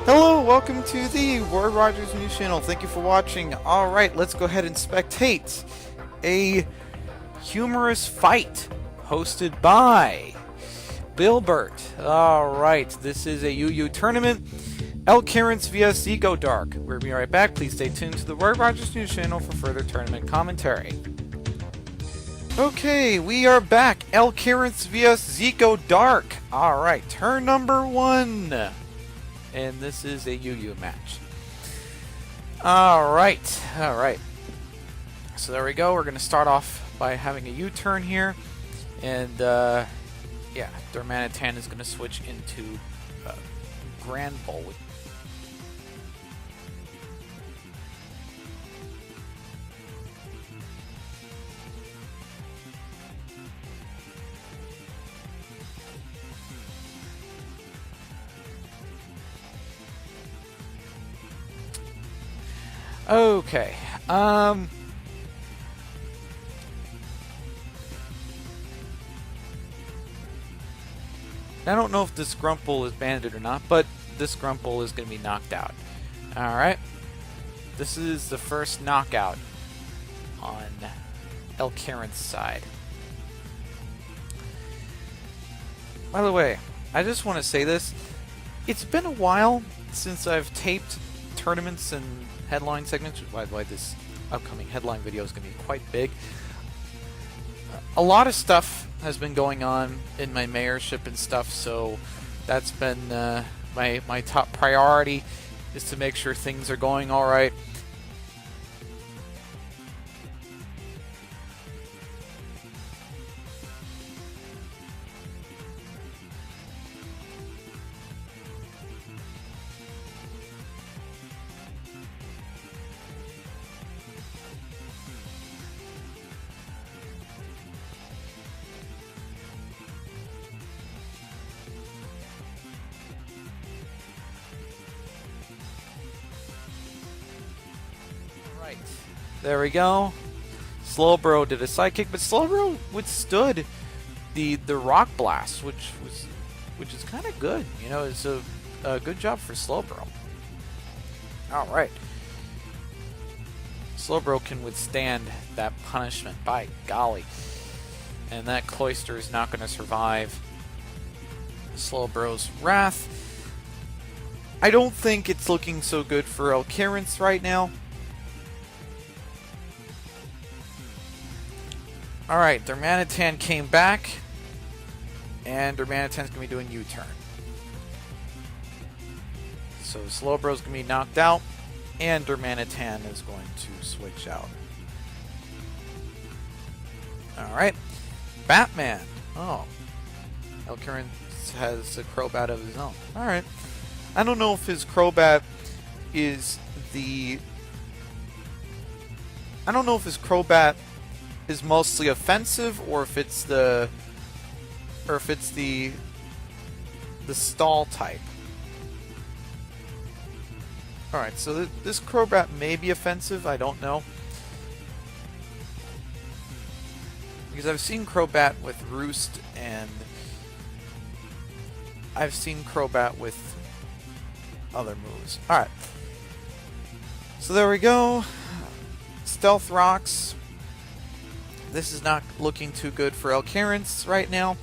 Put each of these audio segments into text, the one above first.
Hello, welcome to the Ward Rogers News Channel. Thank you for watching. Alright, let's go ahead and spectate a humorous fight hosted by Bilbert. Alright, this is a UU tournament. Elkerance vs Ego Dark. We'll be right back. Please stay tuned to the Ward Rogers News Channel for further tournament commentary. Okay, we are back. Elkerance vs Ego Dark. Alright, turn number 1. And this is a UU match. Alright. So there we go. We're going to start off by having a U-turn here. And, yeah, Durmanitan is going to switch into Grand Bowl. Okay, I don't know if this Grumple is banded or not, but this Grumple is going to be knocked out. Alright, this is the first knockout on Elkerance's side. By the way, I just want to say this. It's been a while since I've taped tournaments and headline segments, which is why this upcoming headline video is going to be quite big. A lot of stuff has been going on in my mayorship and stuff, so that's been my top priority, is to make sure things are going all right. Right, there we go. Slowbro did a sidekick, but Slowbro withstood the rock blast, which is kind of good. You know, it's a good job for Slowbro. All right, Slowbro can withstand that punishment, by golly, and that Cloister is not going to survive Slowbro's wrath. I don't think it's looking so good for Elkerance right now. Alright, Durmanitan came back, and Durmanitan's going to be doing U-turn. So Slowbro's going to be knocked out, and Durmanitan is going to switch out. Alright, Batman. Oh, Elkerance has a Crobat of his own. Alright. I don't know if his Crobat is the... I don't know if his Crobat is mostly offensive, or if it's the stall type. Alright, so this Crobat may be offensive, I don't know. Because I've seen Crobat with Roost, and I've seen Crobat with other moves. Alright. So there we go. Stealth Rocks. This is not looking too good for Elkerance right now.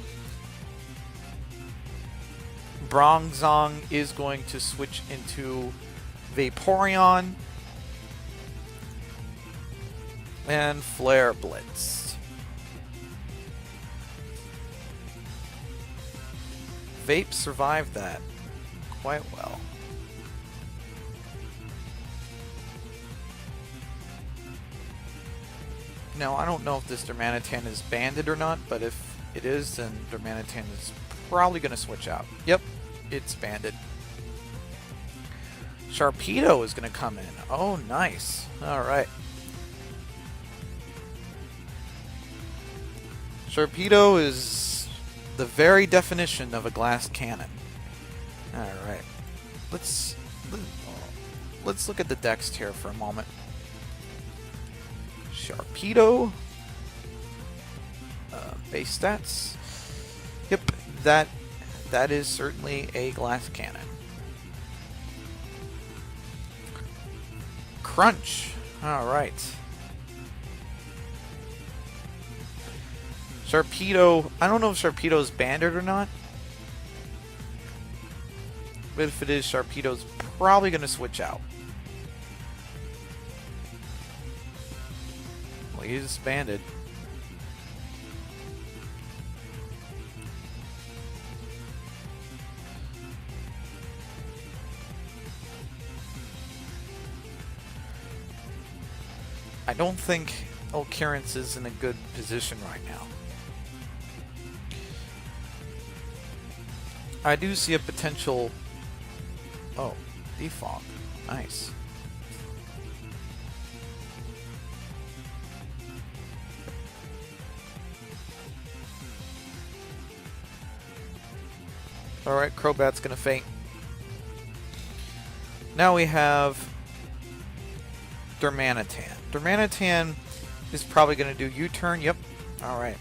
Bronzong is going to switch into Vaporeon. And Flare Blitz. Vape survived that quite well. Now, I don't know if this Durmanitan is banded or not, but if it is, then Durmanitan is probably going to switch out. Yep, it's banded. Sharpedo is going to come in. Oh, nice. Alright. Sharpedo is the very definition of a glass cannon. Alright. Let's look at the dex here for a moment. Sharpedo. Base stats. Yep, that is certainly a glass cannon. crunch. Alright. Sharpedo. I don't know if Sharpedo's banded or not. But if it is, Sharpedo's probably going to switch out. Well, he's banded. I don't think Occurrence is in a good position right now. I do see a potential... Oh, defog. Nice. Alright, Crobat's gonna faint. Now we have Darmanitan. Darmanitan is probably gonna do U-turn. Yep. Alright.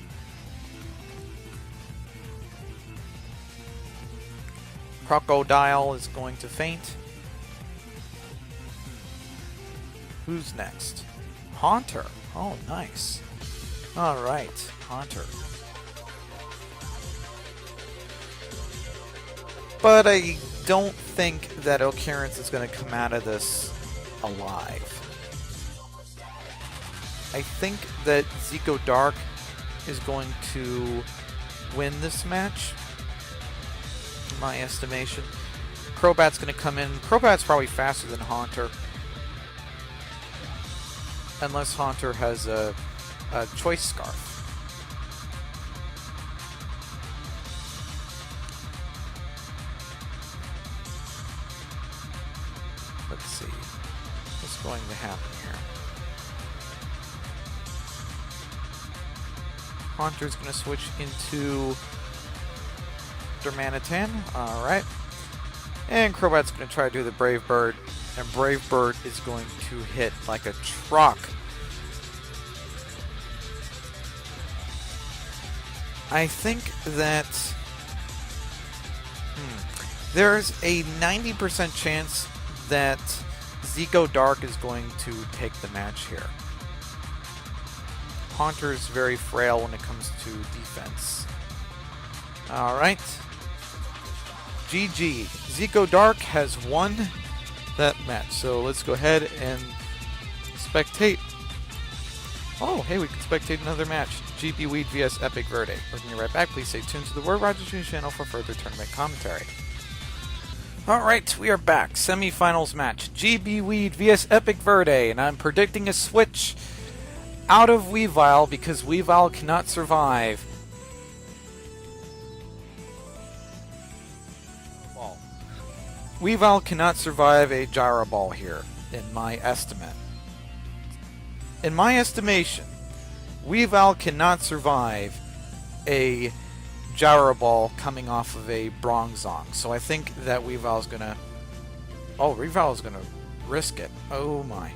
Crocodile is going to faint. Who's next? Haunter. Oh, nice. Alright, Haunter. But I don't think that Occurrence is going to come out of this alive. I think that Zico Dark is going to win this match, in my estimation. Crobat's going to come in. Crobat's probably faster than Haunter. Unless Haunter has a Choice Scarf. Let's see what's going to happen here. Haunter's going to switch into Darmanitan. Alright. And Crobat's going to try to do the Brave Bird. And Brave Bird is going to hit like a truck. I think that there's a 90% chance that Zico Dark is going to take the match here. Haunter is very frail when it comes to defense. Alright. GG. Zico Dark has won that match. So let's go ahead and spectate. Oh, hey, we can spectate another match. GB Weed vs Epic Verde. We're going to be right back. Please stay tuned to the Word Rogers News channel for further tournament commentary. Alright, we are back. Semi-finals match. GB Weed vs Epic Verde. And I'm predicting a switch out of Weavile because Weavile cannot survive. Weavile cannot survive a Gyro Ball here, in my estimate. In my estimation, Weavile cannot survive a Gyro Ball coming off of a Bronzong. So I think that Weavile's gonna... Oh, Weavile's gonna risk it. Oh my.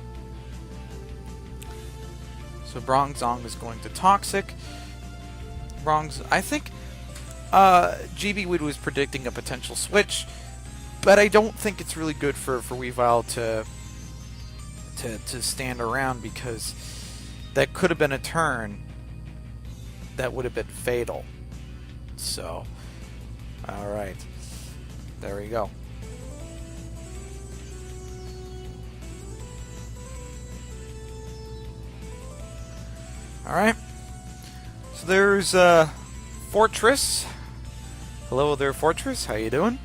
So Bronzong is going to Toxic. I think GB Weed was predicting a potential switch, but I don't think it's really good for Weavile to stand around because that could have been a turn that would have been fatal. So, alright. There we go. Alright. So there's Fortress. Hello there, Fortress. How you doing?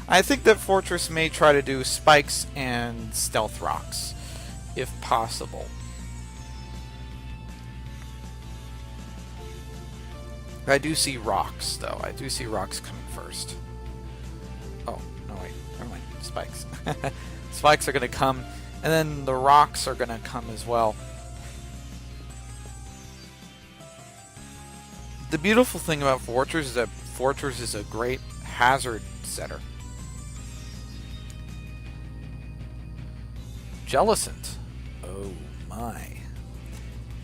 I think that Fortress may try to do Spikes and Stealth Rocks, if possible. I do see Rocks, though. I do see Rocks coming first. Oh, no wait. Never mind. Spikes. Spikes are going to come, and then the Rocks are going to come as well. The beautiful thing about Fortress is that Fortress is a great hazard setter. Jellicent. Oh my.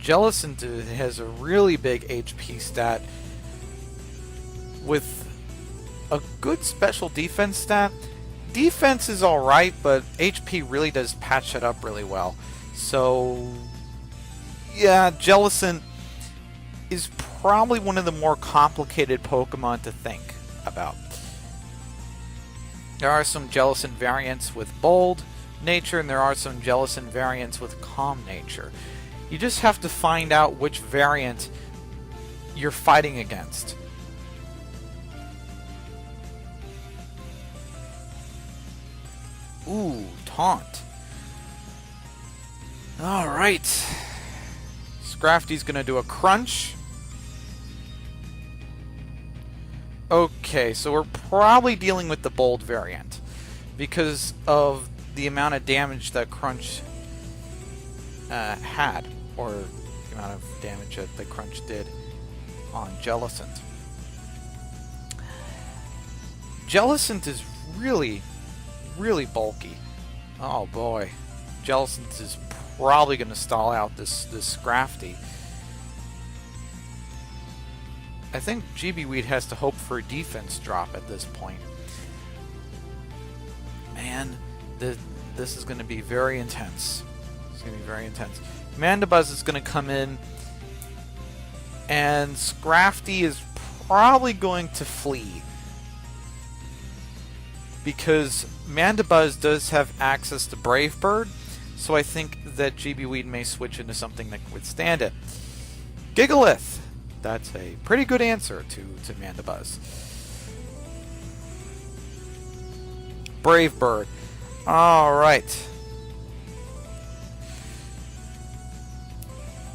Jellicent has a really big HP stat with a good special defense stat, defense is alright, but HP really does patch it up really well. So, yeah, Jellicent is probably one of the more complicated Pokemon to think about. There are some Jellicent variants with bold nature, and there are some Jellicent variants with calm nature. You just have to find out which variant you're fighting against. Ooh, taunt. Alright. Scrafty's gonna do a crunch. Okay, so we're probably dealing with the bold variant because of the amount of damage that Crunch had, or the amount of damage that the Crunch did on Jellicent. Jellicent is really bulky. Oh boy. Jellicent is probably going to stall out this Scrafty. I think GB Weed has to hope for a defense drop at this point. Man, this is going to be very intense. It's going to be very intense. Mandibuzz is going to come in, and Scrafty is probably going to flee, because Mandibuzz does have access to Brave Bird, so I think that GB Weed may switch into something that can withstand it. Gigalith. That's a pretty good answer to Mandibuzz. Brave Bird. Alright.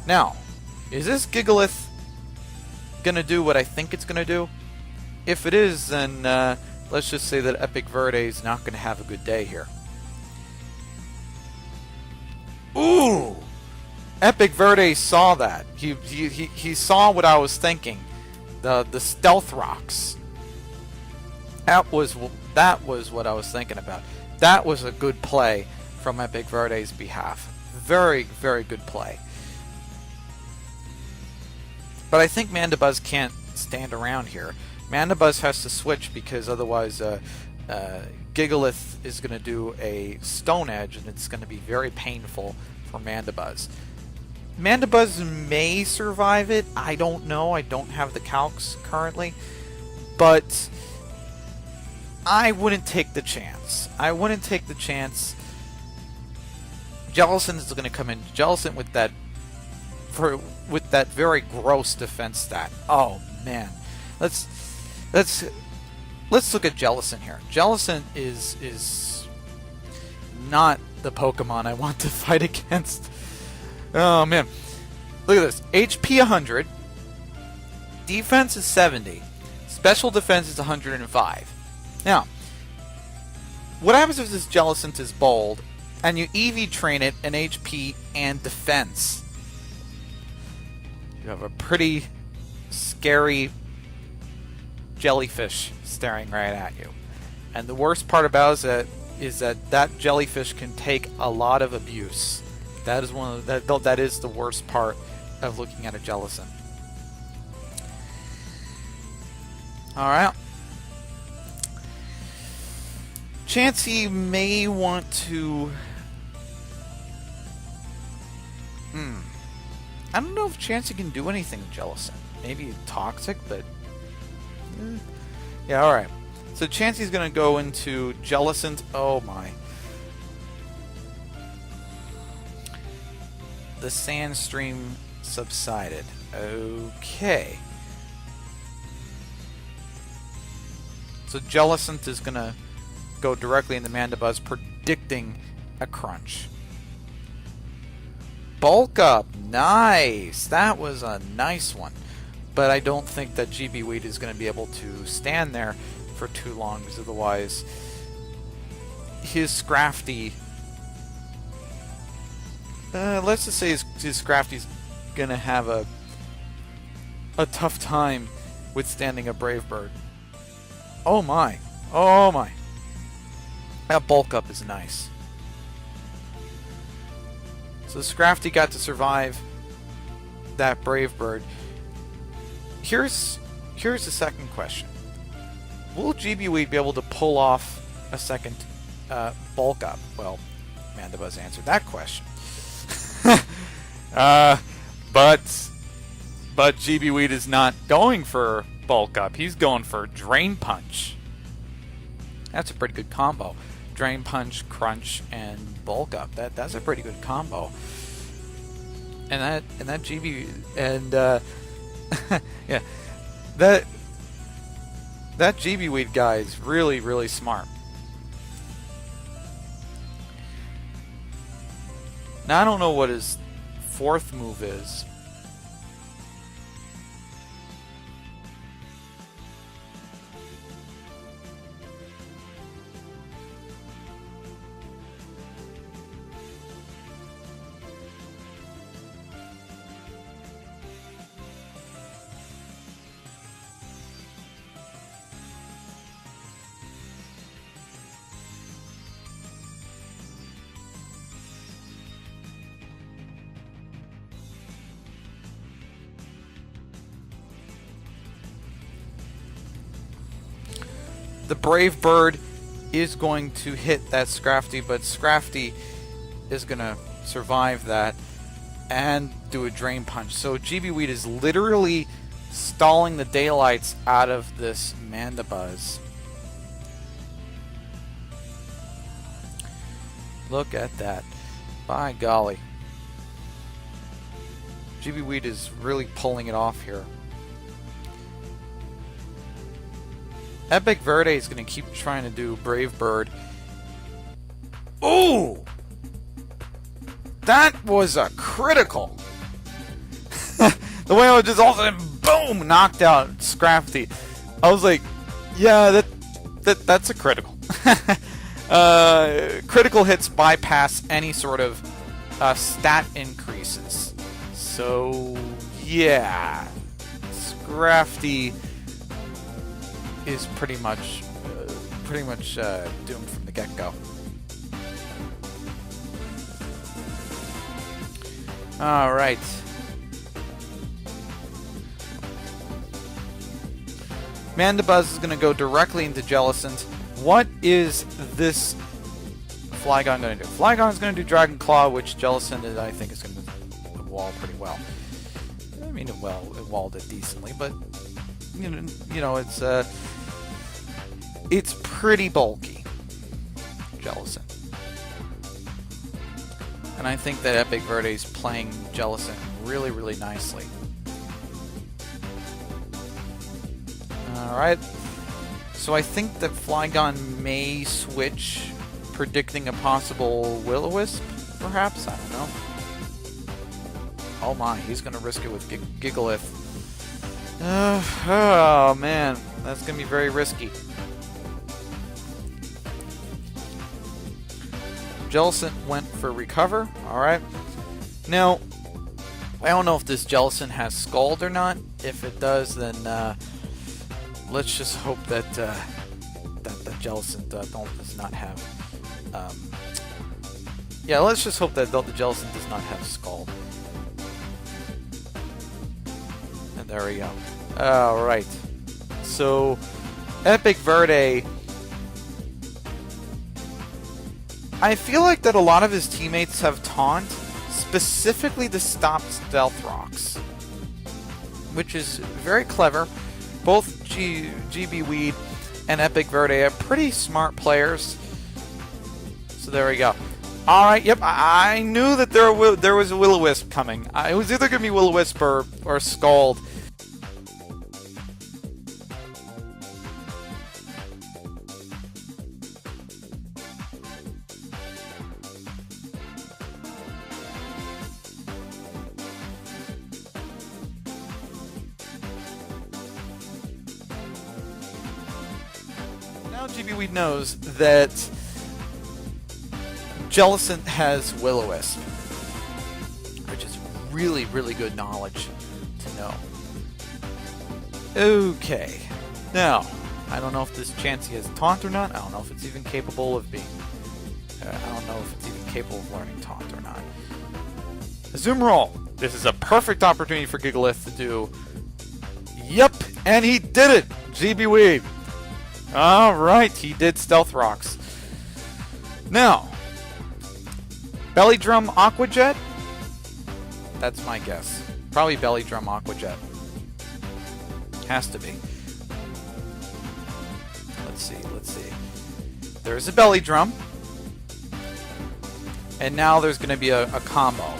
Now, is this Gigalith gonna do what I think it's gonna do? If it is, then let's just say that Epic Verde is not gonna have a good day here. Ooh! Epic Verde saw that. He saw what I was thinking. The stealth rocks. That was what I was thinking about. That was a good play from Epic Verde's behalf. Very good play. But I think Mandibuzz can't stand around here. Mandibuzz has to switch because otherwise Gigalith is going to do a Stone Edge, and it's going to be very painful for Mandibuzz. Mandibuzz may survive it. I don't know. I don't have the calcs currently. But I wouldn't take the chance. I wouldn't take the chance. Jellicent is going to come in. Jellicent with that very gross defense stat. Oh man. Let's look at Jellicent here. Jellicent is not the Pokemon I want to fight against. Oh man. Look at this. HP 100. Defense is 70. Special defense is 105. Now, what happens if this Jellicent is bold and you EV train it in HP and defense? You have a pretty scary jellyfish staring right at you. And the worst part about it is that jellyfish can take a lot of abuse. That is that is the worst part of looking at a Jellicent. Alright. Chansey may want to... I don't know if Chansey can do anything with Jellicent. Maybe Toxic, but... Yeah, alright. So Chansey's going to go into Jellicent. Oh my. The sand stream subsided. Okay. So Jellicent is going to go directly into Mandibuzz, predicting a crunch. Bulk up. Nice. That was a nice one. But I don't think that GB Weed is going to be able to stand there for too long, because otherwise his Scrafty... let's just say his Scrafty's going to have a tough time withstanding a Brave Bird. Oh my. Oh my. That bulk up is nice. So Scrafty got to survive that Brave Bird. Here's the second question. Will GB Weed be able to pull off a second bulk up? Well, Mandibuzz answered that question. But GB Weed is not going for bulk up. He's going for Drain Punch. That's a pretty good combo. Drain Punch, Crunch, and bulk up. That's a pretty good combo. And that GB and yeah, that GB Weed guy is really, really smart. Now I don't know what his fourth move is. The Brave Bird is going to hit that Scrafty, but Scrafty is going to survive that and do a Drain Punch. So GB Weed is literally stalling the daylights out of this Mandibuzz. Look at that. By golly. GB Weed is really pulling it off here. Epic Verde is going to keep trying to do Brave Bird. Ooh! That was a critical. The way I was just all of a sudden, boom, knocked out Scrafty. I was like, yeah, that's a critical. Critical hits bypass any sort of stat increases. So, yeah. Scrafty is pretty much doomed from the get-go. All right. Mandibuzz is going to go directly into Jellicent. What is this Flygon going to do? Flygon is going to do Dragon Claw, which Jellicent I think is going to wall pretty well. I mean, it walled it decently, but you know, it's pretty bulky, Jellicent. And I think that Epic Verde is playing Jellicent really, really nicely. Alright. So I think that Flygon may switch, predicting a possible Will-O-Wisp, perhaps? I don't know. Oh my, he's going to risk it with Gigalith. Oh man, that's going to be very risky. Jellicent went for Recover. Alright. Now, I don't know if this Jellicent has Scald or not. If it does, then let's just hope that that Jellicent does not have... yeah, let's just hope that the Jellicent does not have Scald. And there we go. Alright. So, Epic Verde... I feel like that a lot of his teammates have Taunt, specifically to stop Stealth Rocks, which is very clever. Both GB Weed and Epic Verde are pretty smart players. So there we go. Alright, yep, I knew that there was a Will-O-Wisp coming. It was either going to be Will-O-Wisp or Scald. Now GB Weed knows that Jellicent has Will-O-Wisp, which is really, really good knowledge to know. Okay, now, I don't know if this Chansey has Taunt or not. I don't know if it's even capable of being... I don't know if it's even capable of learning Taunt or not. Zoom Roll. This is a perfect opportunity for Gigalith to do... Yep, and he did it! GB Weed. Alright, he did Stealth Rocks. Now, Belly Drum Aqua Jet? That's my guess. Probably Belly Drum Aqua Jet. Has to be. Let's see, let's see. There's a Belly Drum. And now there's going to be a combo.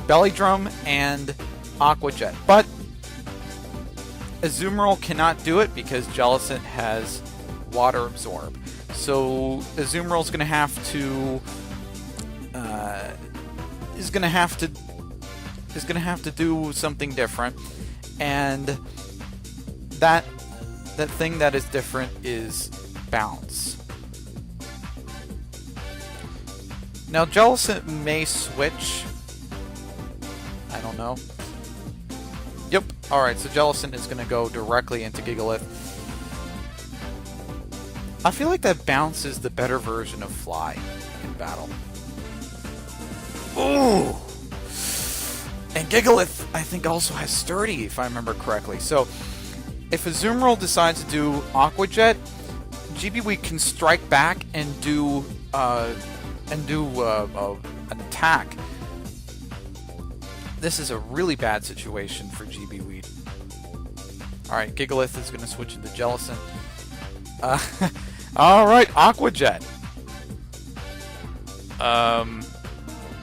Belly Drum and Aqua Jet. But Azumarill cannot do it because Jellicent has Water Absorb. So Azumarill's going to have to is going to have to do something different, and that thing that is different is Bounce. Now Jellicent may switch. I don't know. Yep. Alright, so Jellicent is going to go directly into Gigalith. I feel like that Bounce is the better version of Fly in battle. Ooh! And Gigalith, I think, also has Sturdy, if I remember correctly. So, if Azumarill decides to do Aqua Jet, GB can strike back and do an attack. This is a really bad situation for GB Weed. Alright, Gigalith is going to switch into Jellicent. Alright, Aqua Jet.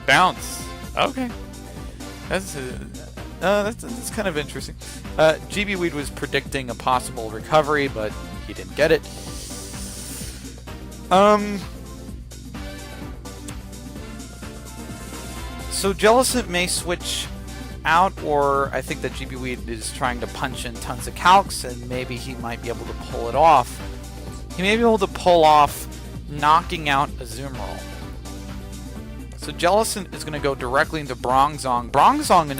Bounce. Okay. That's kind of interesting. GB Weed was predicting a possible recovery, but he didn't get it. So Jellicent may switch out, or I think that GB Weed is trying to punch in tons of calcs, and maybe he might be able to pull it off. He may be able to pull off knocking out Azumarill. So Jellicent is going to go directly into Bronzong. Bronzong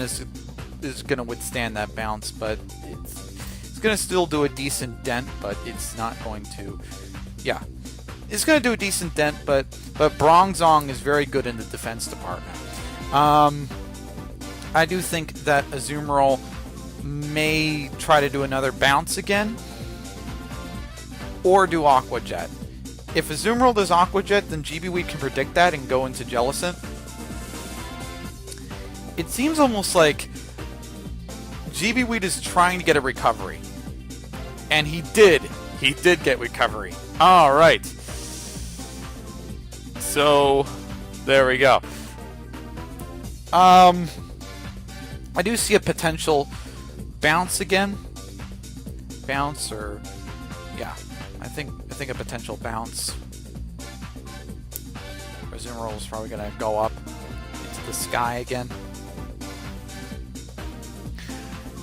is going to withstand that bounce, but it's going to still do a decent dent, but it's not going to... Yeah. It's going to do a decent dent, but Bronzong is very good in the defense department. I do think that Azumarill may try to do another bounce again, or do Aqua Jet. If Azumarill does Aqua Jet, then GB Weed can predict that and go into Jellicent. It seems almost like GB Weed is trying to get a recovery. And he did. He did get recovery. Alright. So, there we go. I do see a potential bounce again. Bounce, or... Yeah. I think a potential bounce. Azumarill is probably going to go up into the sky again.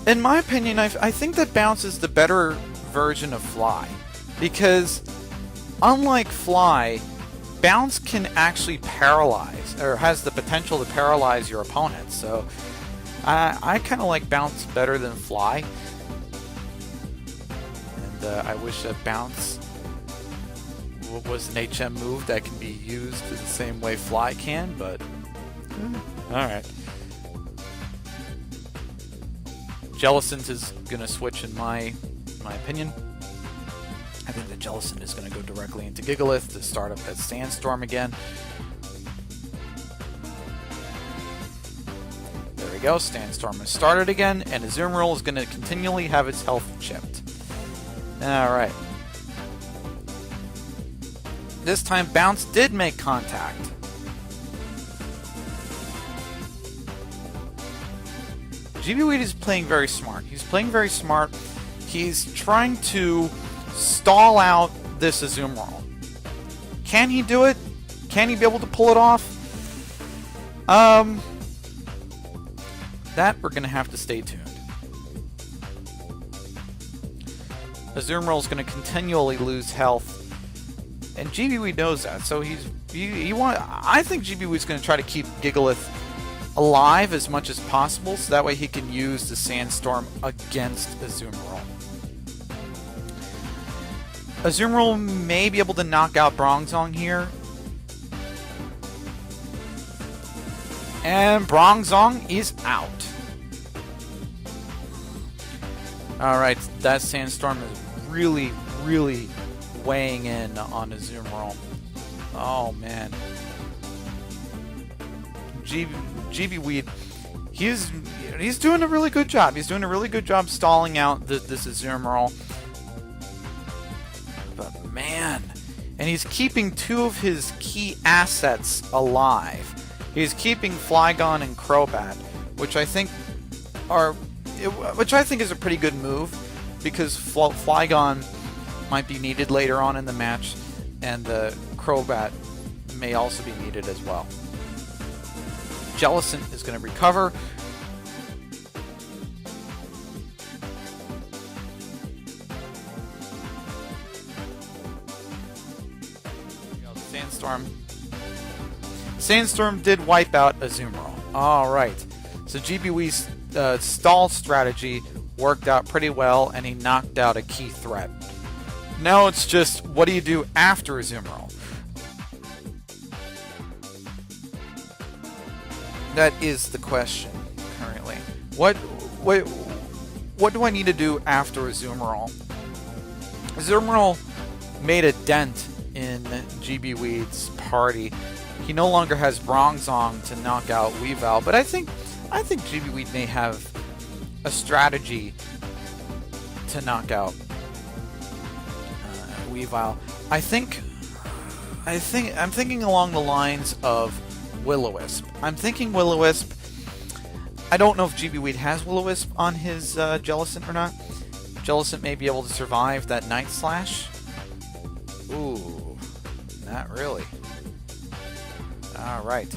In my opinion, I think that Bounce is the better version of Fly. Because, unlike Fly, Bounce can actually paralyze, or has the potential to paralyze your opponent. So, I kind of like Bounce better than Fly. And I wish that Bounce was an HM move that can be used the same way Fly can, but... Alright. Jellicent is going to switch in my opinion. I think that Jellicent is going to go directly into Gigalith to start up that Sandstorm again. There we go, Sandstorm has started again, and Azumarill is going to continually have its health chipped. Alright. This time Bounce did make contact. GB Weed is playing very smart. He's playing very smart. He's trying to stall out this Azumarill. Can he do it? Can he be able to pull it off? That we're going to have to stay tuned. Azumarill is going to continually lose health, and GB Weed knows that. So I think GB Weed's going to try to keep Gigalith alive as much as possible, so that way he can use the Sandstorm against Azumarill. Azumarill may be able to knock out Bronzong here. And Bronzong is out. Alright, that Sandstorm is really, really weighing in on Azumarill. Oh man. GB Weed, he's doing a really good job. He's doing a really good job stalling out this Azumarill. But man, and he's keeping two of his key assets alive. He's keeping Flygon and Crobat, which I think is a pretty good move, because Flygon might be needed later on in the match, and the Crobat may also be needed as well. Jellicent is going to recover. Sandstorm did wipe out Azumarill. Alright, so GBW's stall strategy worked out pretty well, and he knocked out a key threat. Now it's just, what do you do after Azumarill? That is the question currently. What do I need to do after Azumarill? Azumarill made a dent in GB Weed's party. He no longer has Bronzong to knock out Weavile, but I think GB Weed may have a strategy to knock out Weavile. I'm thinking along the lines of Will-O-Wisp. I'm thinking Will-O-Wisp. I don't know if GB Weed has Will-O-Wisp on his Jellicent or not. Jellicent may be able to survive that Night Slash. Ooh, not really. Alright.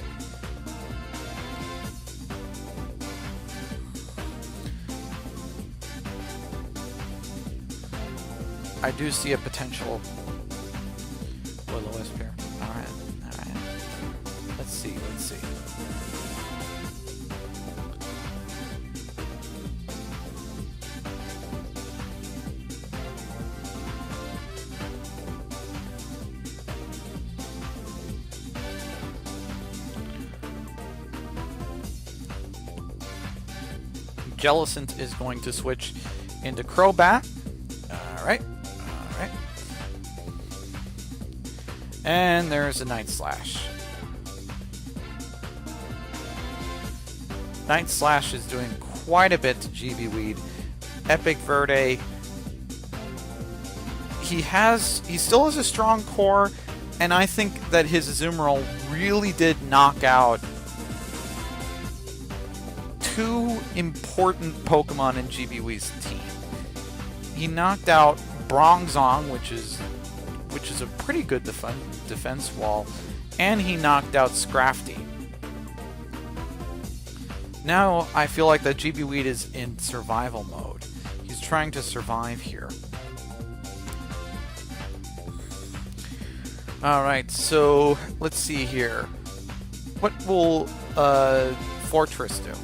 I do see a potential Will-O-Wisp here. Alright. Let's see. Jellicent is going to switch into Crobat. Alright. And there's a Night Slash. Night Slash is doing quite a bit to GB Weed. Epic Verde, he still has a strong core, and I think that his Azumarill really did knock out two important Pokemon in GB Weed's team. He knocked out Bronzong, which is a pretty good defense wall, and he knocked out Scrafty. Now I feel like that GB Weed is in survival mode. He's trying to survive here. Alright, so let's see here. What will Fortress do?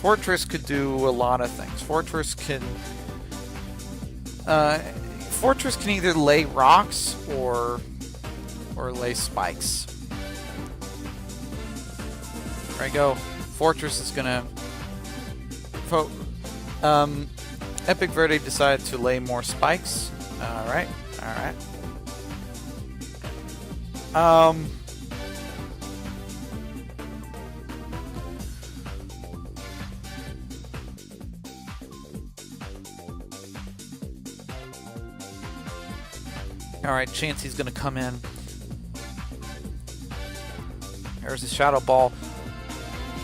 Fortress could do a lot of things. Fortress can either lay rocks or lay spikes. There we go. Fortress is gonna... Epic Verde decided to lay more spikes. Alright. Alright, Chansey's gonna come in. There's a Shadow Ball.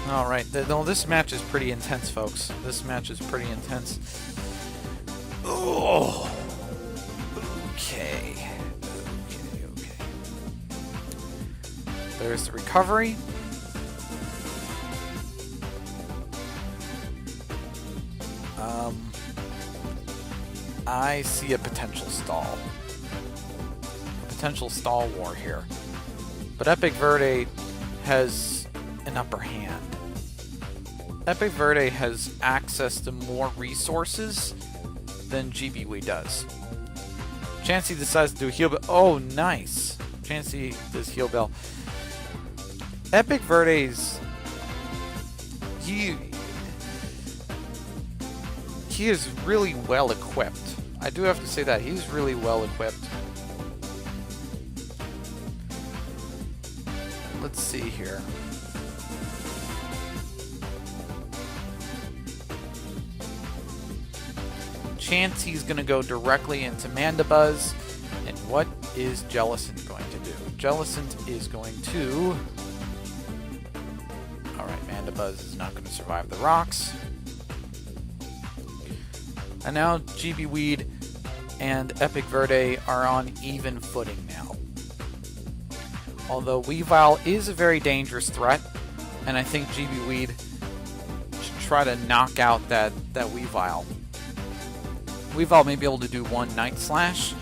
Alright, this match is pretty intense, folks. This match is pretty intense. Oh! Okay. There's the recovery. I see a potential stall. Potential stall war here. But Epic Verde has an upper hand. Epic Verde has access to more resources than GB Weed does. Chansey decides to do a Heal Bell. Oh, nice. Chansey does Heal Bell. Epic Verde's... He is really well equipped. I do have to say that. He's really well equipped. let's see here. Chansey's going to go directly into Mandibuzz. And what is Jellicent going to do? Jellicent is going to... Alright, Mandibuzz is not going to survive the rocks. And now GB Weed and Epic Verde are on even footing now. Although Weavile is a very dangerous threat, and I think GB Weed should try to knock out that Weavile. Weavile may be able to do one Night Slash,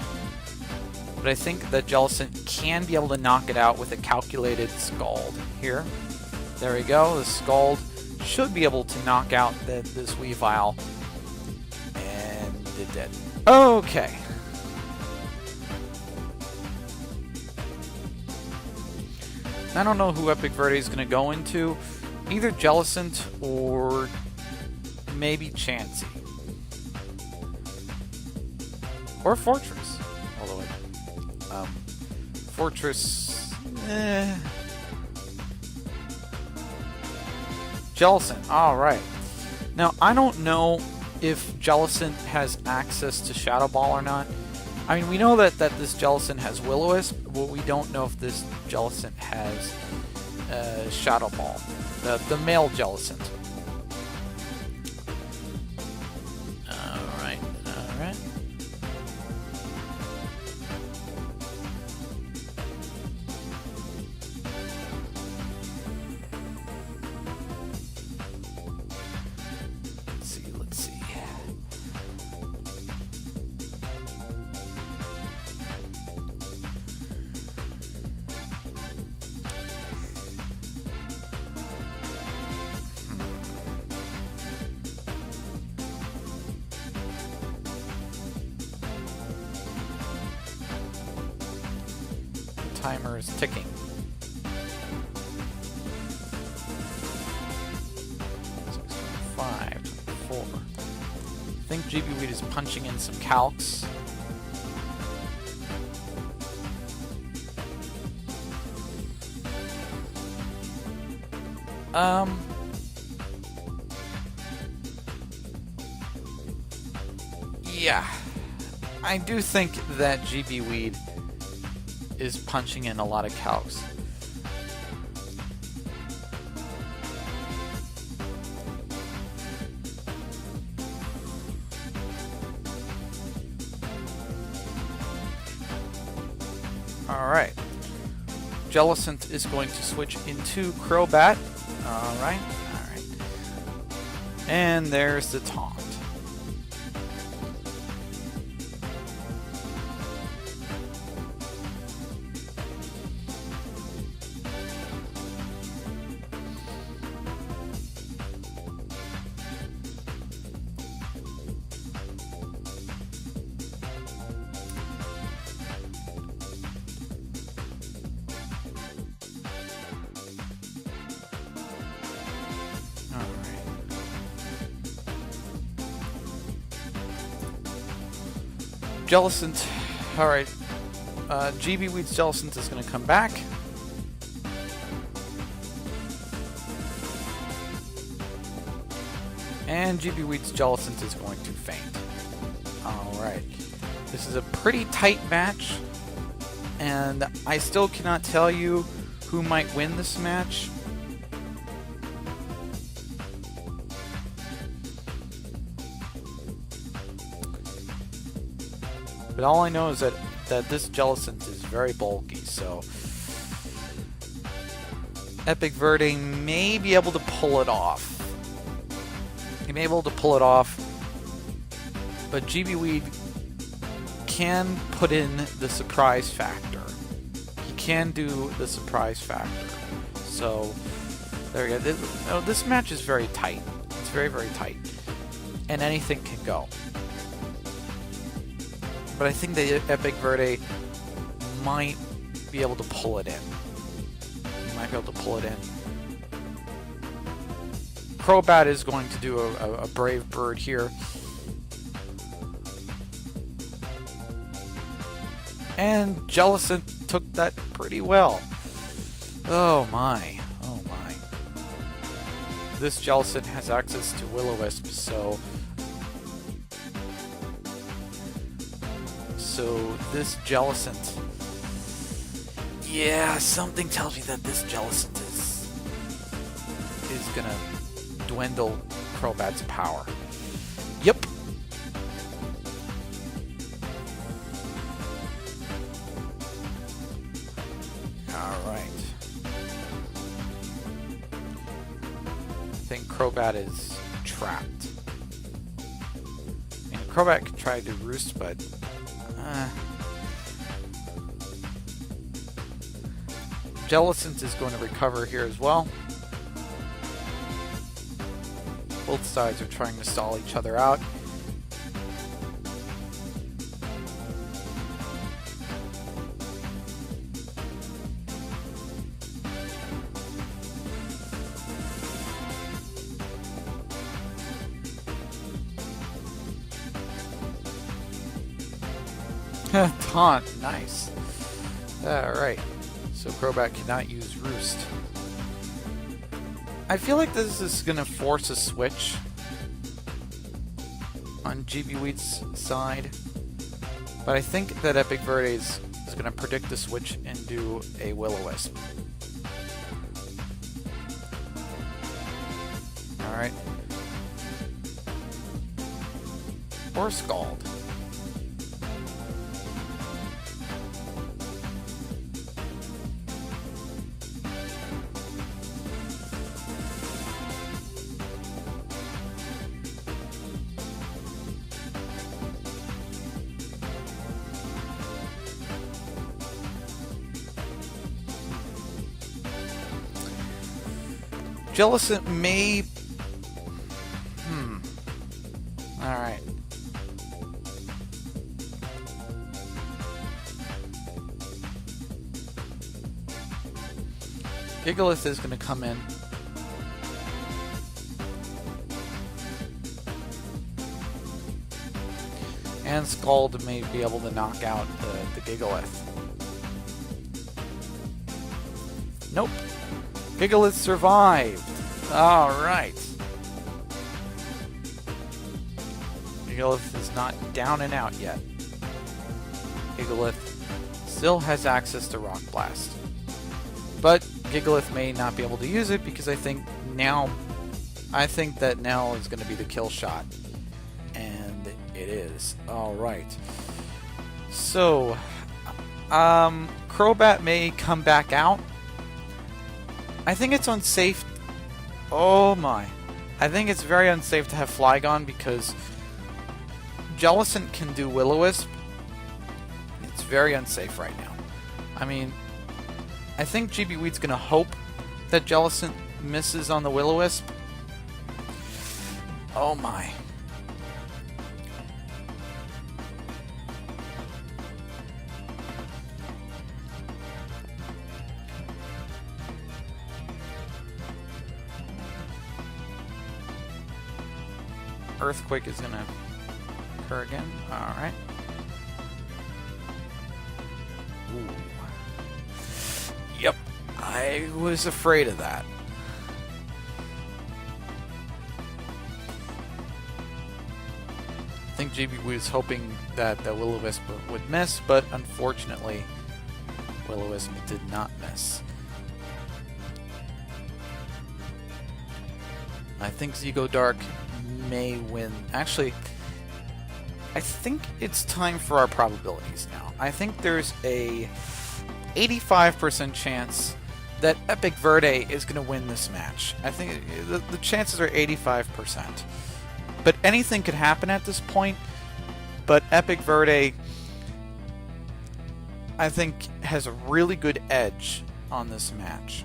but I think that Jellicent can be able to knock it out with a calculated Scald here. There we go, the Scald should be able to knock out this Weavile, and it did. Okay. I don't know who Epic Verde is going to go into. Either Jellicent or maybe Chansey. Or Fortress. Although, Fortress... Jellicent, alright. Now, I don't know if Jellicent has access to Shadow Ball or not. I mean, we know that this Jellicent has Will-O-Wisp, but we don't know if this Jellicent has Shadow Ball. The male Jellicent. Alright, alright. Let's see. Timer is ticking. 6:25, 24. I think GB Weed is punching in some calcs. Yeah. I do think that GB Weed is punching in a lot of calcs. Alright. Jellicent is going to switch into Crobat. Alright, alright. And there's the taunt. Jellicent, alright, GB Weed's Jellicent is going to come back. And GB Weed's Jellicent is going to faint. Alright, this is a pretty tight match, and I still cannot tell you who might win this match. But all I know is that this Jellicent is very bulky, so Epic Verde may be able to pull it off. He may be able to pull it off, but GB Weed can put in the surprise factor. He can do the surprise factor. So there you go. This match is very tight. It's very, very tight. And anything can go. But I think that Epic Verde might be able to pull it in. He might be able to pull it in. Crobat is going to do a Brave Bird here. And Jellicent took that pretty well. Oh my. Oh my. This Jellicent has access to Will-O-Wisp, so this Jellicent. Yeah, something tells me that this Jellicent is gonna dwindle Crobat's power. Yep. Alright. I think Crobat is trapped. I mean, Crobat could try to roost, but Jellicent is going to recover here as well. Both sides are trying to stall each other out. Taunt, nice. Alright, so Crobat cannot use Roost. I feel like this is going to force a switch on GB Wheat's side, but I think that Epic Verde is going to predict the switch and do a Will-O-Wisp. Alright. Or Scald. Jellicent may... Alright. Gigalith is going to come in. And Scald may be able to knock out the Gigalith. Nope. Gigalith survived. Alright. Gigalith is not down and out yet. Gigalith still has access to Rock Blast. But Gigalith may not be able to use it because I think that now is going to be the kill shot. And it is. Alright. So, Crobat may come back out. I think it's unsafe. Oh my. I think it's very unsafe to have Flygon because Jellicent can do Will-O-Wisp. It's very unsafe right now. I mean, I think GB Wheat's going to hope that Jellicent misses on the Will-O-Wisp. Oh my. Earthquake is going to occur again. Alright. Yep. I was afraid of that. I think GB was hoping that the Will-O-Wisp would miss, but unfortunately, Will-O-Wisp did not miss. I think Zigo Dark may win. Actually, I think it's time for our probabilities now. I think there's a 85% chance that Epic Verde is going to win this match. I think the chances are 85%. But anything could happen at this point. But Epic Verde, I think, has a really good edge on this match.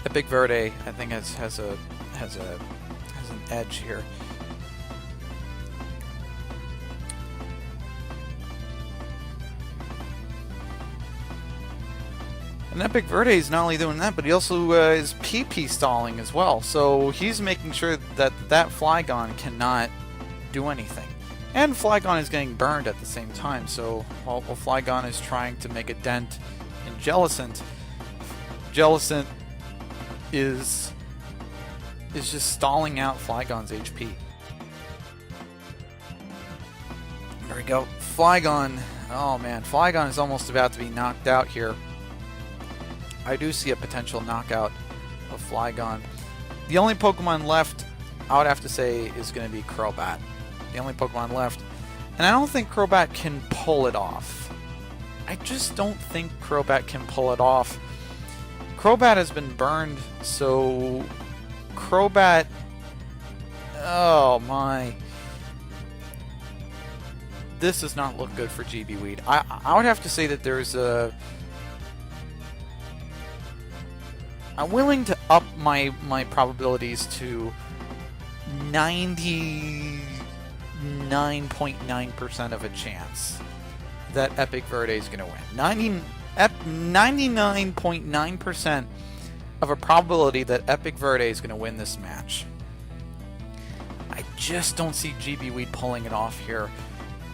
Epic Verde, I think, has an edge here. And Epic Verde is not only doing that, but he also is PP stalling as well. So he's making sure that that Flygon cannot do anything. And Flygon is getting burned at the same time. So while Flygon is trying to make a dent in Jellicent. Jellicent is just stalling out Flygon's HP. There we go. Flygon. Oh man, Flygon is almost about to be knocked out here. I do see a potential knockout of Flygon. The only Pokemon left, I would have to say, is going to be Crobat. The only Pokemon left. And I don't think Crobat can pull it off. I just don't think Crobat can pull it off. Crobat has been burned, so Crobat... Oh my... This does not look good for GB Weed. I would have to say that there's a... I'm willing to up my probabilities to 99.9% of a chance that Epic Verde is going to win. 99.9% of a probability that Epic Verde is going to win this match. I just don't see GB Weed pulling it off here.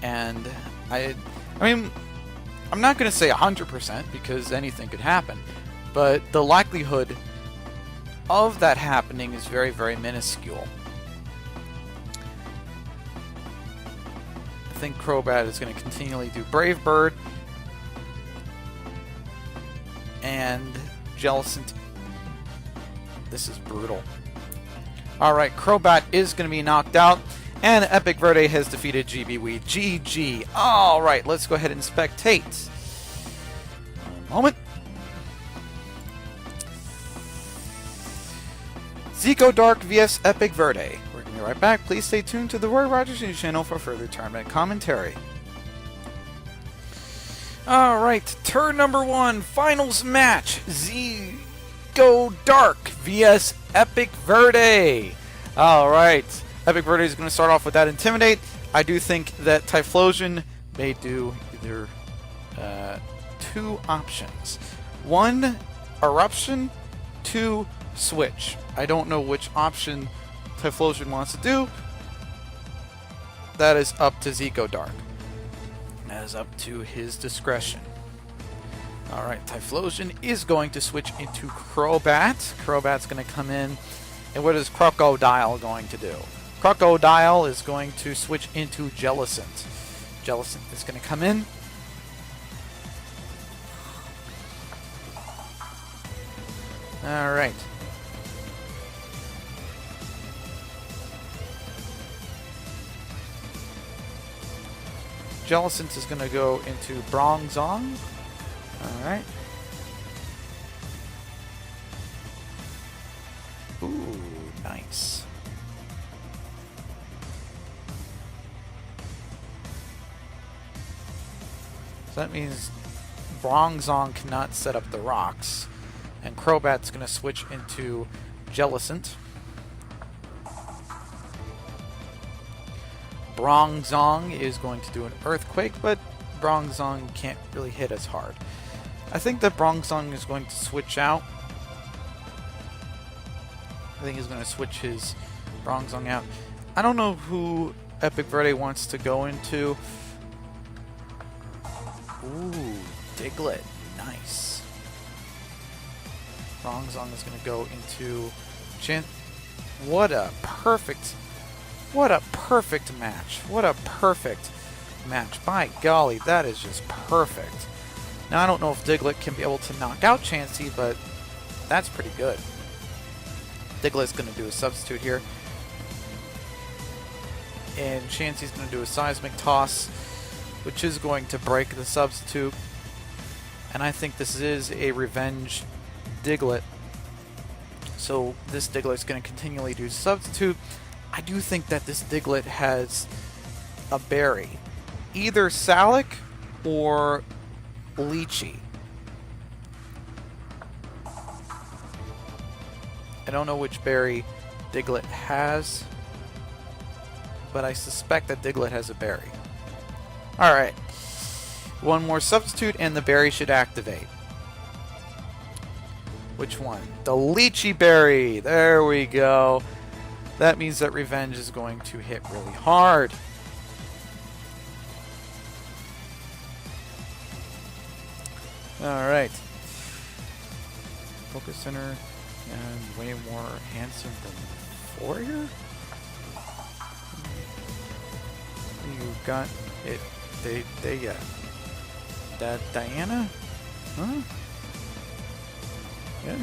And I mean, I'm not going to say 100% because anything could happen, but the likelihood of that happening is very, very minuscule. I think Crobat is going to continually do Brave Bird, and Jellicent. This is brutal. Alright, Crobat is going to be knocked out. And Epic Verde has defeated GB Weed. GG. Alright, let's go ahead and spectate. One moment. Zico Dark vs Epic Verde. We're going to be right back. Please stay tuned to the Roy Rogers News channel for further tournament commentary. Alright, turn number 1, finals match. Zico Dark vs Epic Verde. Alright. Epic Verde is going to start off with that Intimidate. I do think that Typhlosion may do either two options. 1, Eruption. 2, Switch. I don't know which option Typhlosion wants to do. That is up to Zico Dark. That is up to his discretion. Alright, Typhlosion is going to switch into Crobat. Crobat's going to come in. And what is Crocodile going to do? Crocodile is going to switch into Jellicent. Jellicent is going to come in. Alright. Jellicent is going to go into Bronzong. Alright. Ooh, nice. So that means Bronzong cannot set up the rocks. And Crobat's going to switch into Jellicent. Bronzong is going to do an Earthquake, but Bronzong can't really hit as hard. I think that Bronzong is going to switch out. I think he's going to switch his Bronzong out. I don't know who Epic Verde wants to go into. Ooh, Diglett. Nice. Bronzong is going to go into What a perfect match. What a perfect match. By golly, that is just perfect. Now, I don't know if Diglett can be able to knock out Chansey, but that's pretty good. Diglett's going to do a substitute here. And Chansey's going to do a Seismic Toss, which is going to break the substitute. And I think this is a revenge Diglett. So this Diglett's going to continually do substitute. I do think that this Diglett has a berry. Either Salic or Lychee. I don't know which berry Diglett has, but I suspect that Diglett has a berry. Alright. One more substitute and the berry should activate. Which one? The Lychee berry! There we go. That means that Revenge is going to hit really hard. Alright. Focus Center, and way more handsome than before here? You got it. They that Diana? Huh? Yeah,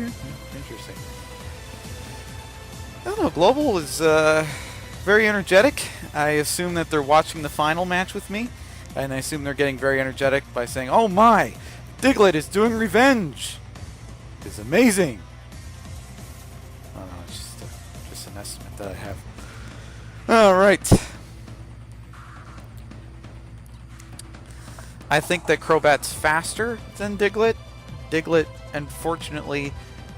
interesting. I don't know, Global is very energetic. I assume that they're watching the final match with me, and I assume they're getting very energetic by saying, "Oh my, Diglett is doing revenge. It's amazing." I don't know, it's just an estimate that I have. All right. I think that Crobat's faster than Diglett. Diglett, unfortunately,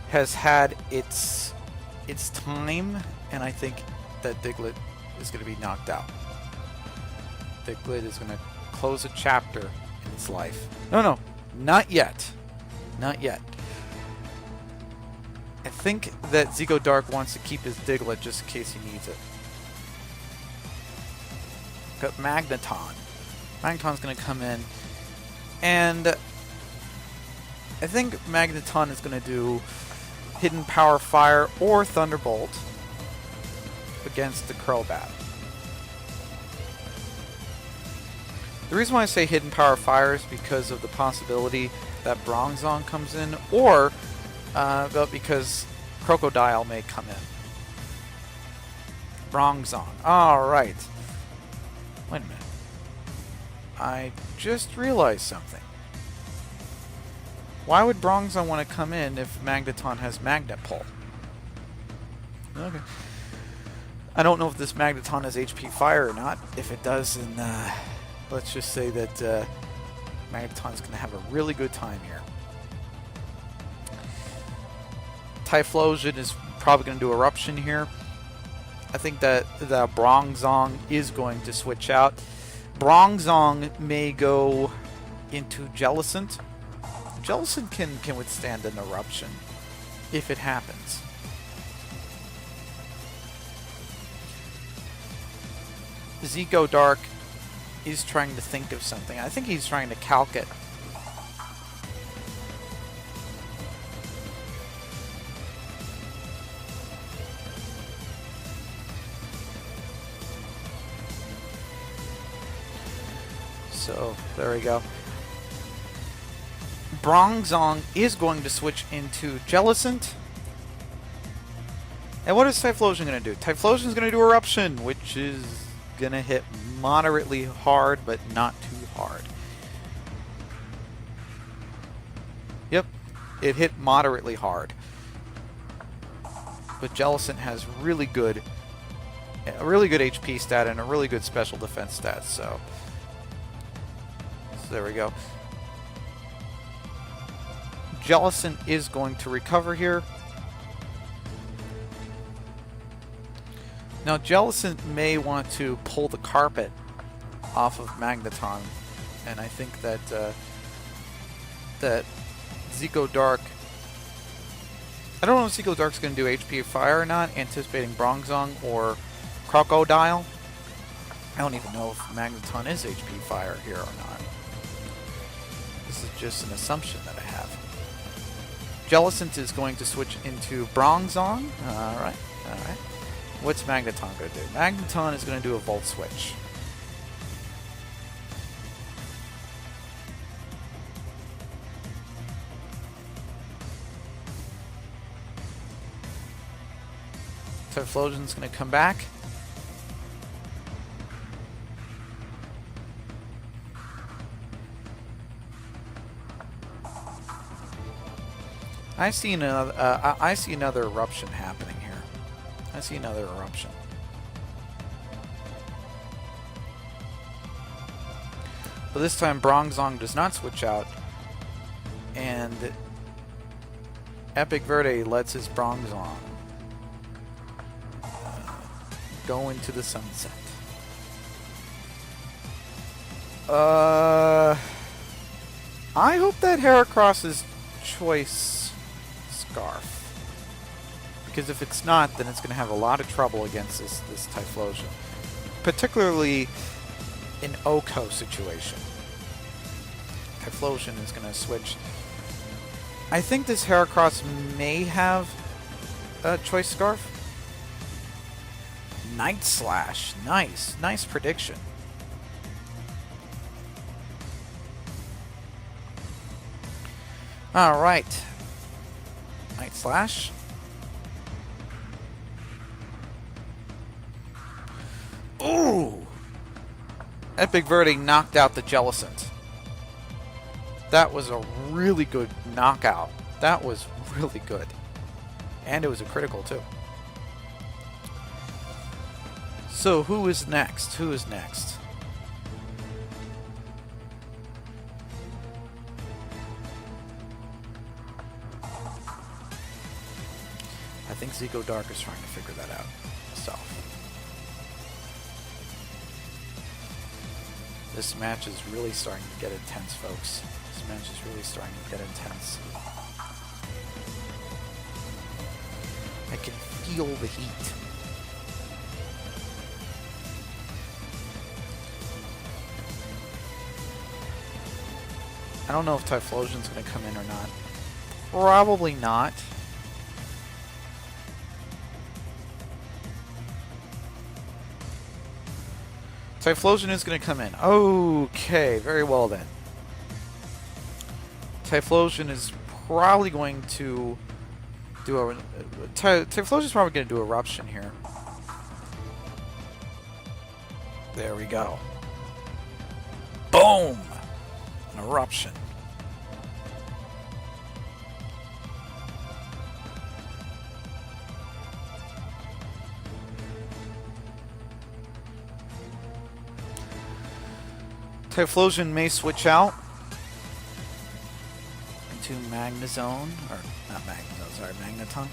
has had its time, and I think that Diglett is going to be knocked out. Diglett is going to close a chapter in its life. No, not yet. Not yet. I think that Zico Dark wants to keep his Diglett just in case he needs it. Got Magneton. Magneton's going to come in, and I think Magneton is going to do Hidden Power Fire or Thunderbolt against the Crobat. The reason why I say Hidden Power Fire is because of the possibility that Bronzong comes in, or because Crocodile may come in. Bronzong. Alright. Wait a minute. I just realized something. Why would Bronzong want to come in if Magneton has Magnet Pull? Okay. I don't know if this Magneton has HP Fire or not. If it does, then let's just say that Magneton's going to have a really good time here. Typhlosion is probably going to do Eruption here. I think that the Bronzong is going to switch out. Bronzong may go into Jellicent. Jellicent can withstand an Eruption if it happens. Zico Dark is trying to think of something. I think he's trying to calc it. So, there we go. Bronzong is going to switch into Jellicent. And what is Typhlosion going to do? Typhlosion is going to do Eruption, which is going to hit moderately hard, but not too hard. Yep, it hit moderately hard. But Jellicent has a really good HP stat and a really good special defense stat, so there we go. Jellicent is going to recover here. Now Jellicent may want to pull the carpet off of Magneton, and I think that that Zico Dark, I don't know if Zico Dark's going to do HP Fire or not, anticipating Bronzong or Crocodile. I don't even know if Magneton is HP Fire here or not. This is just an assumption that I have. Jellicent is going to switch into Bronzong. Alright. What's Magneton going to do? Magneton is going to do a Volt Switch. Typhlosion's going to come back. I see another eruption happening here. I see another eruption. But this time Bronzong does not switch out, and Epic Verde lets his Bronzong go into the sunset. I hope that Heracross's choice Scarf. Because if it's not, then it's going to have a lot of trouble against this Typhlosion. Particularly in Oko situation. Typhlosion is going to switch I think this Heracross may have a Choice Scarf. Night Slash. Nice. Nice prediction. Alright. Night Slash. Ooh! Epic Verde knocked out the Jellicent. That was a really good knockout. That was really good. And it was a critical, too. So, who is next? Who is next? I think Zico Dark is trying to figure that out himself. This match is really starting to get intense, folks. This match is really starting to get intense. I can feel the heat. I don't know if Typhlosion's going to come in or not. Probably not. Typhlosion is going to come in. Okay, very well then. Typhlosion is probably going to do a... Typhlosion is probably going to do Eruption here. There we go. Boom! An Eruption. Typhlosion may switch out into Magnezone, or not Magnezone, sorry, Magneton.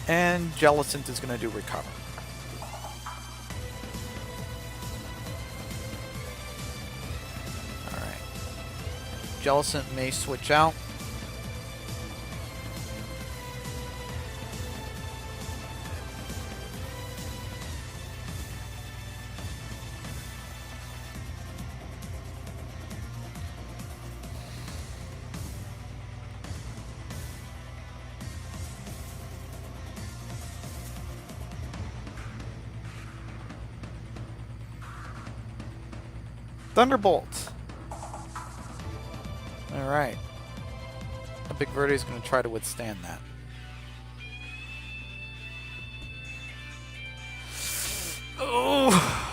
And Jellicent is going to do Recover. Alright. Jellicent may switch out. Thunderbolt. Alright. Epic Verde is going to try to withstand that. Oh!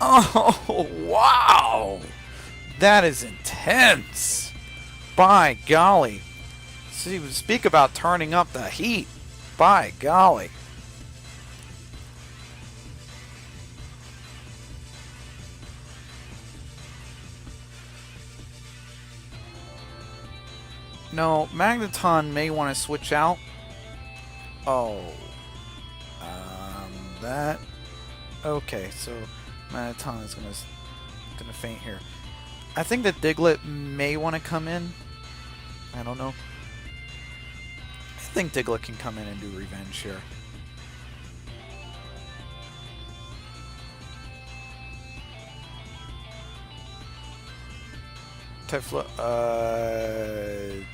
Oh, wow! That is intense! By golly. See, speak about turning up the heat. By golly. No, Magneton may want to switch out. Oh. That... Okay, so Magneton is gonna faint here. I think that Diglett may want to come in. I don't know. I think Diglett can come in and do Revenge here.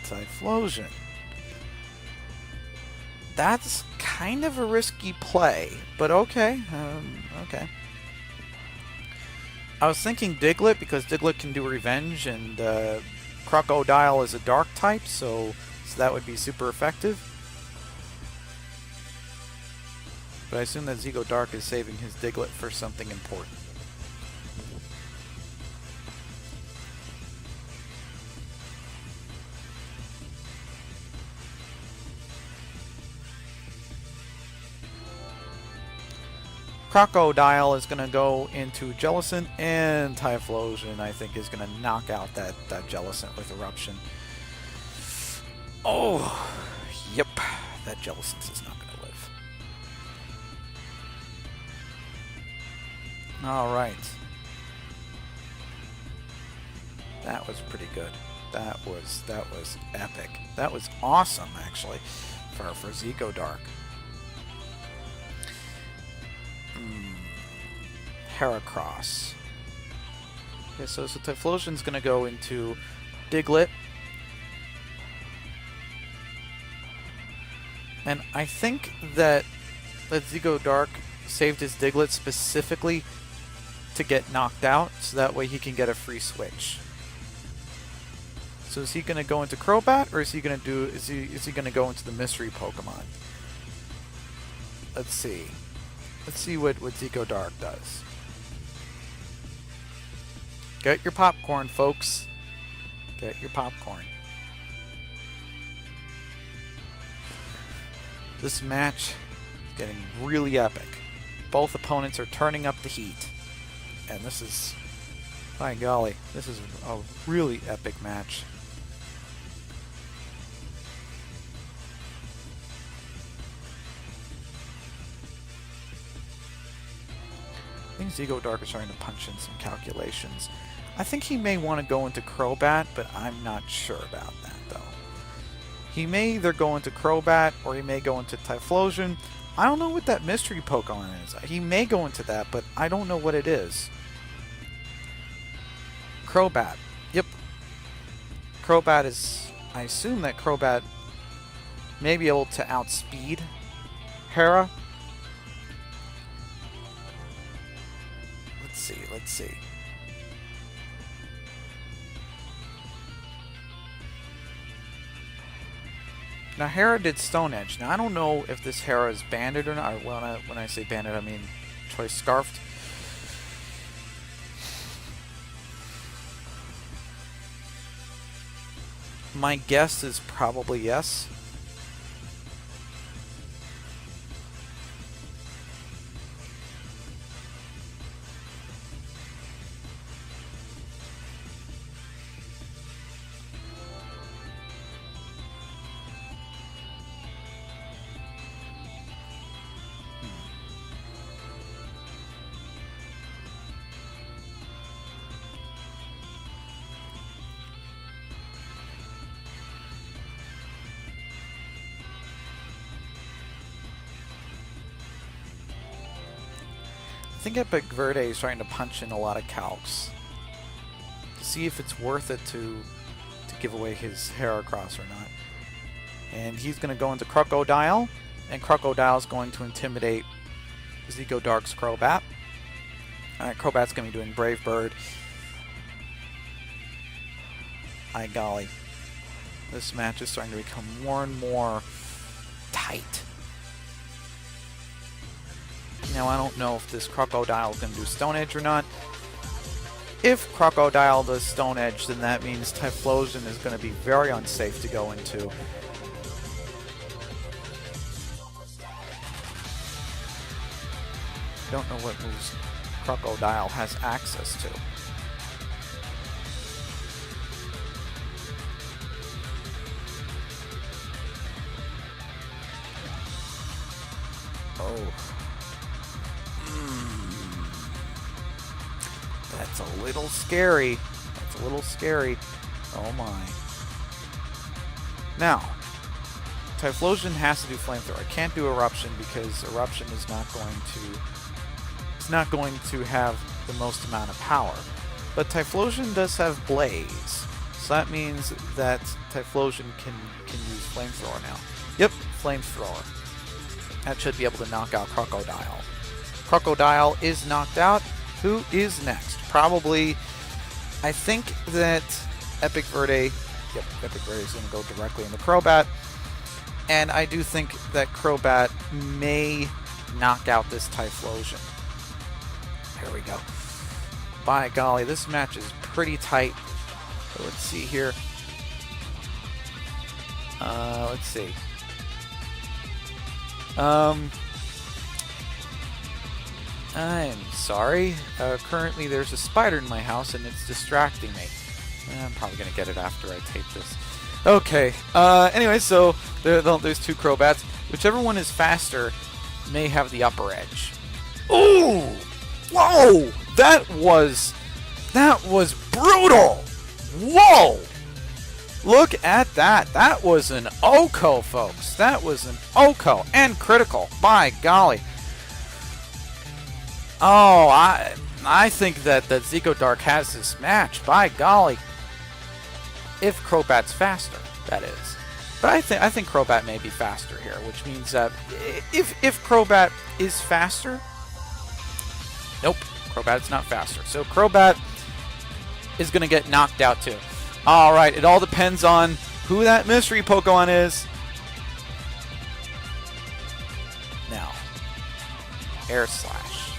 Typhlosion. That's kind of a risky play, but okay. Okay. I was thinking Diglett because Diglett can do Revenge, and Crocodile is a Dark type, so that would be super effective. But I assume that Zico Dark is saving his Diglett for something important. Crocodile is going to go into Jellicent, and Typhlosion, I think, is going to knock out that Jellicent with Eruption. Oh, yep, that Jellicent is not going to live. All right. That was pretty good. That was epic. That was awesome, actually, for Zico Dark. Heracross. Okay, so Typhlosion's going to go into Diglett. And I think that Zigo Dark saved his Diglett specifically to get knocked out, so that way he can get a free switch. So is he going to go into Crobat, or is he going to do? Is he going to go into the mystery Pokemon? Let's see. Let's see what Zigo Dark does. Get your popcorn, folks. Get your popcorn. This match is getting really epic. Both opponents are turning up the heat. And this is, by golly, this is a really epic match. I think Zigo Dark is trying to punch in some calculations. I think he may want to go into Crobat, but I'm not sure about that, though. He may either go into Crobat, or he may go into Typhlosion. I don't know what that mystery Pokemon is. He may go into that, but I don't know what it is. Crobat. Yep. Crobat is... I assume that Crobat may be able to outspeed Hera. Let's see. Now, Hera did Stone Edge. Now, I don't know if this Hera is banded or not. When I say banded, I mean Choice Scarfed. My guess is probably yes. I think Epic Verde is trying to punch in a lot of calcs to see if it's worth it to give away his Heracross or not. And he's going to go into Crocodile, and Crocodile is going to intimidate Zigo Dark's Crobat. Alright, Crobat's going to be doing Brave Bird. My golly. This match is starting to become more and more tight. Now, I don't know if this Crocodile is going to do Stone Edge or not. If Crocodile does Stone Edge, then that means Typhlosion is going to be very unsafe to go into. Don't know what moves Crocodile has access to. Oh. That's a little scary. That's a little scary. Oh my. Now, Typhlosion has to do Flamethrower. I can't do Eruption because Eruption is not going to have the most amount of power. But Typhlosion does have Blaze. So that means that Typhlosion can use Flamethrower now. Yep, Flamethrower. That should be able to knock out Crocodile. Crocodile is knocked out. Who is next? Probably, I think that Epic Verde, yep, Epic Verde is going to go directly into Crobat. And I do think that Crobat may knock out this Typhlosion. There we go. By golly, this match is pretty tight. So let's see here. Let's see. I'm sorry. Currently there's a spider in my house and it's distracting me. I'm probably going to get it after I tape this. Okay. Anyway, so there's two Crobats. Whichever one is faster may have the upper edge. Ooh! Whoa! That was brutal! Whoa! Look at that. That was an Oko, folks. That was an Oko and critical. By golly. Oh, I think that Zico Dark has this match. By golly. If Crobat's faster, that is. But I think Crobat may be faster here, which means that if Crobat is faster... Nope, Crobat's not faster. So Crobat is going to get knocked out too. Alright, it all depends on who that mystery Pokemon is. Now, Air Slash.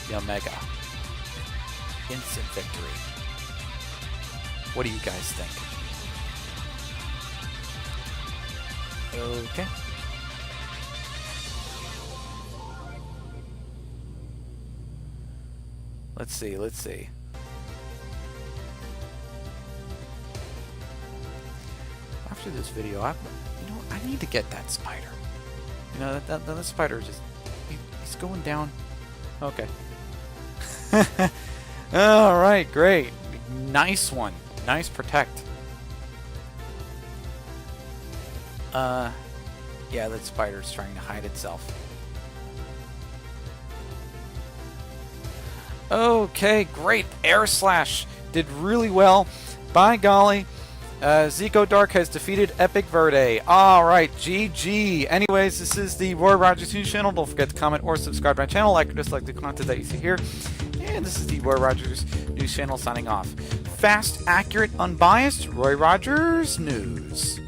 The Omega. Instant victory. What do you guys think? Okay. Let's see. After this video, I need to get that spider. You know, that spider just, he's going down. Okay. Alright, great. Nice one. Nice protect. Yeah, that spider's trying to hide itself. Okay, great. Air Slash did really well. By golly. Zico Dark has defeated Epic Verde. Alright, GG. Anyways, this is the Roy Rogers News Channel. Don't forget to comment or subscribe to my channel, like or dislike the content that you see here. And this is the Roy Rogers News Channel signing off. Fast, accurate, unbiased, Roy Rogers News.